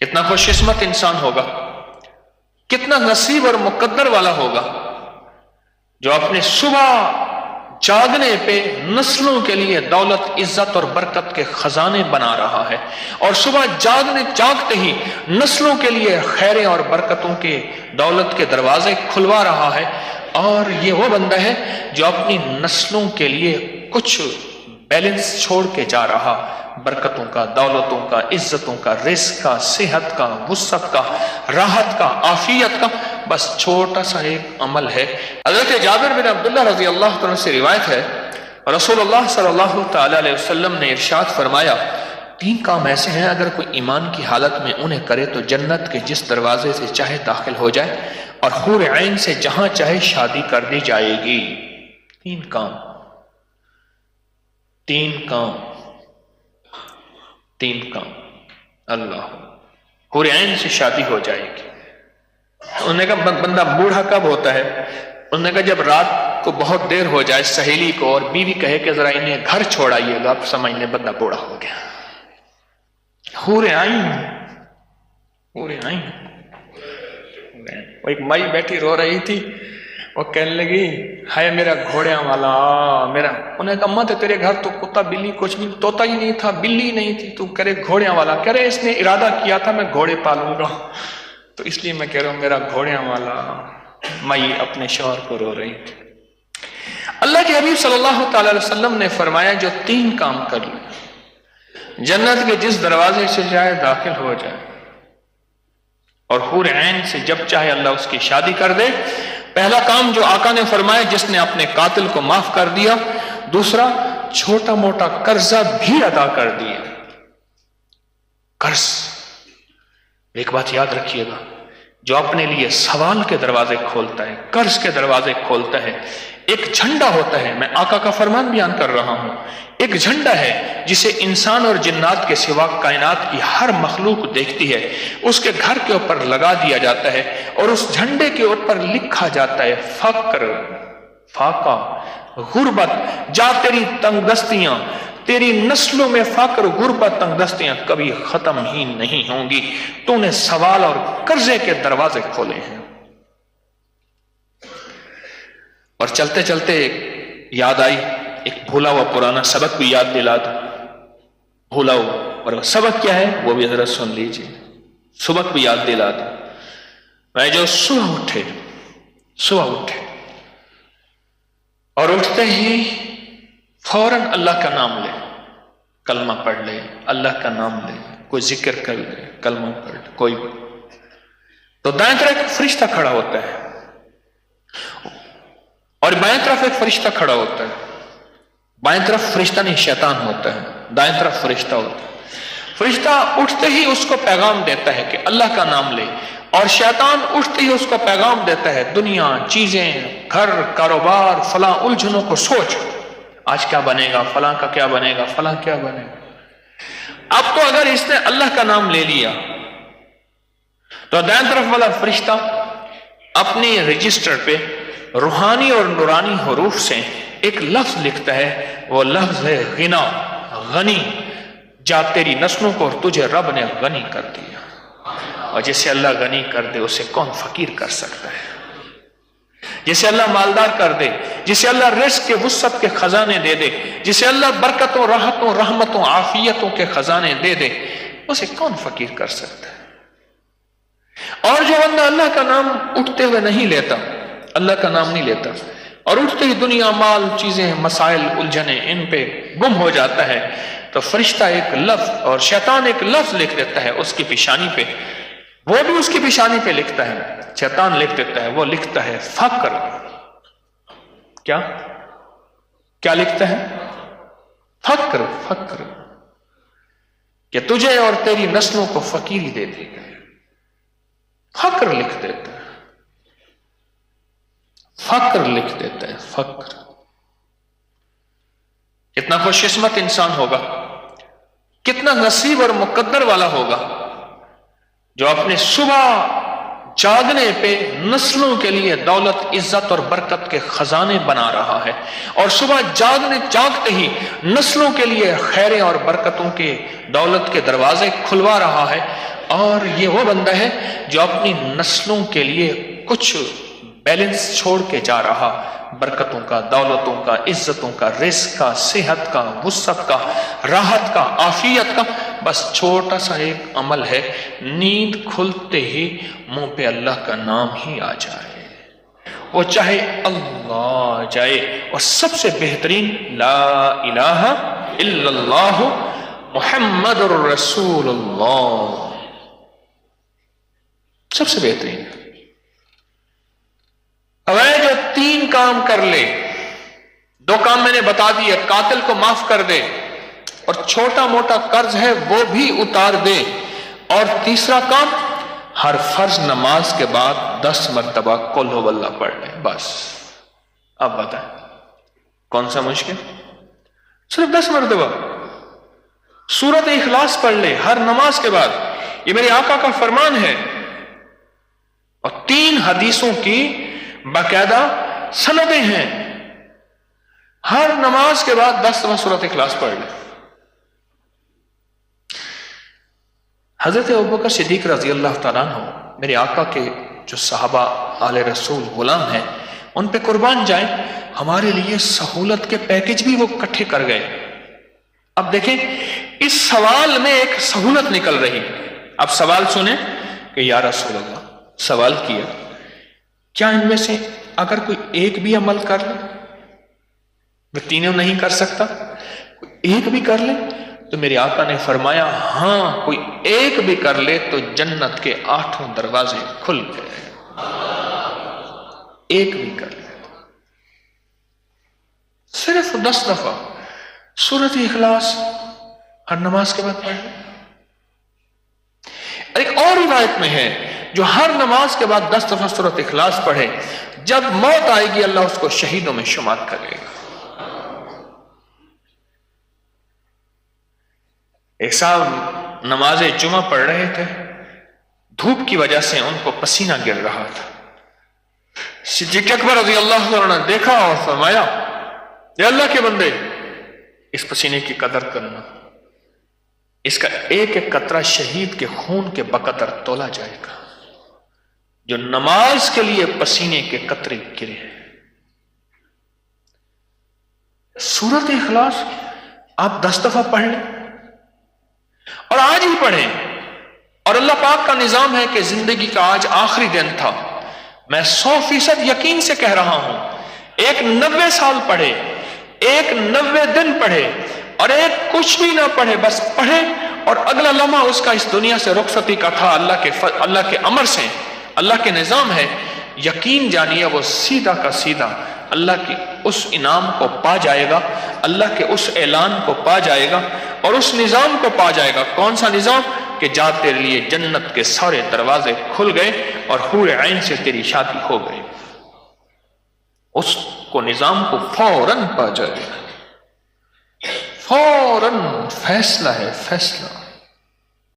کتنا خوش قسمت انسان ہوگا، کتنا نصیب اور مقدر والا ہوگا جو اپنے صبح جاگنے پہ نسلوں کے لیے دولت، عزت اور برکت کے خزانے بنا رہا ہے، اور صبح جاگتے ہی نسلوں کے لیے خیریں اور برکتوں کے دولت کے دروازے کھلوا رہا ہے۔ اور یہ وہ بندہ ہے جو اپنی نسلوں کے لیے کچھ بیلنس چھوڑ کے جا رہا، برکتوں کا، دولتوں کا، عزتوں کا، رزق کا، صحت کا، وسعت کا، راحت کا، عافیت کا، بس چھوٹا سا ایک عمل ہے۔ حضرت جابر بن عبداللہ رضی اللہ عنہ سے روایت ہے، رسول اللہ صلی اللہ تعالی علیہ وسلم نے ارشاد فرمایا، 3 کام ایسے ہیں اگر کوئی ایمان کی حالت میں انہیں کرے تو جنت کے جس دروازے سے چاہے داخل ہو جائے اور حور عین سے جہاں چاہے شادی کر دی جائے گی۔ 3 کام، 3 کام، 3 کام، اللہ، حور عین سے شادی ہو جائے گی۔ انہوں نے کہا بندہ بوڑھا کب ہوتا ہے؟ انہوں نے کہا جب رات کو بہت دیر ہو جائے، سہیلی کو اور بیوی کہے کہ ذرا انہیں گھر چھوڑائیے گا، آپ سمجھ لیں بندہ بوڑھا ہو گیا۔ حور عین، حور عین۔ وہ ایک مائی بیٹھی رو رہی تھی، وہ کہنے لگی ہائے میرا گھوڑیاں والا میرا، انہیں کہا ماں تیرے گھر تو کتا بلی کچھ نہیں، طوطا ہی نہیں تھا، بلی نہیں تھی، تو کرے گھوڑیاں والا، کہہ رہے اس نے ارادہ کیا تھا میں گھوڑے پالوں گا، تو اس لیے میں کہہ رہا ہوں میرا گھوڑیاں والا۔ مائی اپنے شوہر کو رو رہی تھی۔ اللہ کے حبیب صلی اللہ تعالی علیہ وسلم نے فرمایا جو 3 کام کر لے، جنت کے جس دروازے سے جائے داخل ہو جائے، اور حور عین سے جب چاہے اللہ اس کی شادی کر دے۔ پہلا کام جو آقا نے فرمایا جس نے اپنے قاتل کو معاف کر دیا، دوسرا چھوٹا موٹا قرضہ بھی ادا کر دیا۔ قرض، ایک بات یاد رکھیے گا، جو اپنے لیے سوال کے دروازے کھولتا ہے، قرض کے دروازے کھولتا ہے، ایک جھنڈا ہوتا ہے، میں آقا کا فرمان بیان کر رہا ہوں، ایک جھنڈا ہے جسے انسان اور جنات کے سوا کائنات کی ہر مخلوق دیکھتی ہے، اس کے گھر کے اوپر لگا دیا جاتا ہے اور اس جھنڈے کے اوپر لکھا جاتا ہے فقر، فاقہ، غربت، جا تیری تنگ دستیاں، تیری نسلوں میں فقر، غربت، تنگ دستیاں کبھی ختم ہی نہیں ہوں گی، تو نے سوال اور قرضے کے دروازے کھولے ہیں۔ اور چلتے چلتے یاد آئی ایک بھولا ہوا پرانا سبق بھی یاد دلا دو، بھولا ہوا، اور سبق کیا ہے وہ بھی ذرا سن لیجیے، سبق بھی یاد دلا دو۔ میں جو صبح اٹھے اور اٹھتے ہی فوراً اللہ کا نام لے، کلمہ پڑھ لے، اللہ کا نام لے، کوئی ذکر کر لے، کلمہ پڑھ لے، کوئی بھی، تو دائیں طرف ایک فرشتہ کھڑا ہوتا ہے اور بائیں طرف ایک فرشتہ کھڑا ہوتا ہے۔ بائیں طرف فرشتہ نہیں شیطان ہوتا ہے، دائیں طرف فرشتہ ہوتا ہے۔ فرشتہ اٹھتے ہی اس کو پیغام دیتا ہے کہ اللہ کا نام لے، اور شیطان اٹھتے ہی اس کو پیغام دیتا ہے دنیا، چیزیں، گھر، کاروبار، فلاں الجھنوں کو سوچ، آج کیا بنے گا، فلاں کا کیا بنے گا، فلاں کیا بنے گا۔ اب تو اگر اس نے اللہ کا نام لے لیا تو دائیں طرف والا فرشتہ اپنی رجسٹر پہ روحانی اور نورانی حروف سے ایک لفظ لکھتا ہے، وہ لفظ ہے غنا، غنی، جا تیری نسلوں کو اور تجھے رب نے غنی کر دیا۔ اور جسے اللہ غنی کر دے اسے کون فقیر کر سکتا ہے؟ جسے اللہ مالدار کر دے، جسے اللہ رزق کے وسعت کے خزانے دے دے، جسے اللہ برکتوں، راحتوں، رحمتوں، عافیتوں کے خزانے دے دے، اسے کون فقیر کر سکتا ہے؟ اور جو بندہ اللہ کا نام اٹھتے ہوئے نہیں لیتا، اللہ کا نام نہیں لیتا، اور اٹھتے ہی دنیا، مال، چیزیں، مسائل، الجھنے ان پہ گم ہو جاتا ہے، تو فرشتہ ایک لفظ اور شیطان ایک لفظ لکھ دیتا ہے اس کی پیشانی پہ، وہ بھی اس کی پیشانی پہ لکھتا ہے، شیطان لکھ دیتا ہے، وہ لکھتا ہے فقر۔ کیا لکھتا ہے؟ فقر، فقر، کہ تجھے اور تیری نسلوں کو فقیری دے دے گا، فقر لکھ دیتا ہے، فقر لکھ دیتا ہے، فقر۔ کتنا خوش قسمت انسان ہوگا، کتنا نصیب اور مقدر والا ہوگا جو اپنے صبح جاگنے پہ نسلوں کے لیے دولت، عزت اور برکت کے خزانے بنا رہا ہے، اور صبح جاگتے ہی نسلوں کے لیے خیریں اور برکتوں کے، دولت کے دروازے کھلوا رہا ہے، اور یہ وہ بندہ ہے جو اپنی نسلوں کے لیے کچھ بیلنس چھوڑ کے جا رہا، برکتوں کا، دولتوں کا، عزتوں کا، رزق کا، صحت کا، وسعت کا، راحت کا، عافیت کا، بس چھوٹا سا ایک عمل ہے، نیند کھلتے ہی منہ پہ اللہ کا نام ہی آ جائے، وہ چاہے اللہ جائے، اور سب سے بہترین لا الہ الا اللہ محمد الرسول اللہ، سب سے بہترین۔ اب جو 3 کام کر لے، 2 کام میں نے بتا دیے، قاتل کو معاف کر دے، اور چھوٹا موٹا قرض ہے وہ بھی اتار دے، اور تیسرا کام ہر فرض نماز کے بعد 10 مرتبہ قل ہو اللہ پڑھ لے، بس۔ اب بتائیں کون سا مشکل؟ صرف 10 مرتبہ سورۃ اخلاص پڑھ لے ہر نماز کے بعد، یہ میرے آقا کا فرمان ہے، اور 3 حدیثوں کی باقاعدہ سندیں ہیں، ہر نماز کے بعد 10 دفعہ سورۃ اخلاص پڑھ لے۔ حضرت ابوبکر صدیق رضی اللہ تعالیٰ عنہ میرے آقا کے جو صحابہ آل رسول غلام ہیں، ان پہ قربان جائیں، ہمارے لیے سہولت کے پیکج بھی وہ اکٹھے کر گئے۔ اب دیکھیں اس سوال میں ایک سہولت نکل رہی، اب سوال سنیں کہ یا رسول اللہ، سوال کیا کیا ان میں سے اگر کوئی ایک بھی عمل کر لے، وہ تینوں نہیں کر سکتا، کوئی ایک بھی کر لے؟ تو میرے آقا نے فرمایا ہاں، کوئی ایک بھی کر لے تو جنت کے 8 دروازے کھل گئے، ایک بھی کر لے، صرف 10 دفعہ سورۃ اخلاص ہر نماز کے بعد پڑھ لے۔ ایک اور روایت میں ہے جو ہر نماز کے بعد 10 دفعہ سورۃ اخلاص پڑھے، جب موت آئے گی اللہ اس کو شہیدوں میں شمار کرے گا۔ ایک صاحب نماز جمعہ پڑھ رہے تھے، دھوپ کی وجہ سے ان کو پسینہ گر رہا تھا، صدیق اکبر رضی اللہ عنہ نے دیکھا اور فرمایا اے اللہ کے بندے، اس پسینے کی قدر کرنا، اس کا ایک ایک قطرہ شہید کے خون کے بقدر تولا جائے گا، جو نماز کے لیے پسینے کے قطرے گرے۔ سورۃ اخلاص آپ 10 دفعہ پڑھ لیں اور آج ہی پڑھیں، اور اللہ پاک کا نظام ہے کہ زندگی کا آج آخری دن تھا، میں 100% یقین سے کہہ رہا ہوں، ایک 90 سال پڑھے، ایک 90 دن پڑھے، اور ایک کچھ بھی نہ پڑھے، بس پڑھے، اور اگلا لمحہ اس کا اس دنیا سے رخصتی کا تھا، اللہ کے امر سے، اللہ کے نظام ہے، یقین جانیے وہ سیدھا کا سیدھا اللہ کی اس انعام کو پا جائے گا، اللہ کے اس اعلان کو پا جائے گا، اور اس نظام کو پا جائے گا۔ کون سا نظام؟ کہ جا تیرے لیے جنت کے سارے دروازے کھل گئے اور حور عین سے تیری شادی ہو گئی، اس کو نظام کو فوراً پا جائے گا، فوراً فیصلہ ہے، فیصلہ۔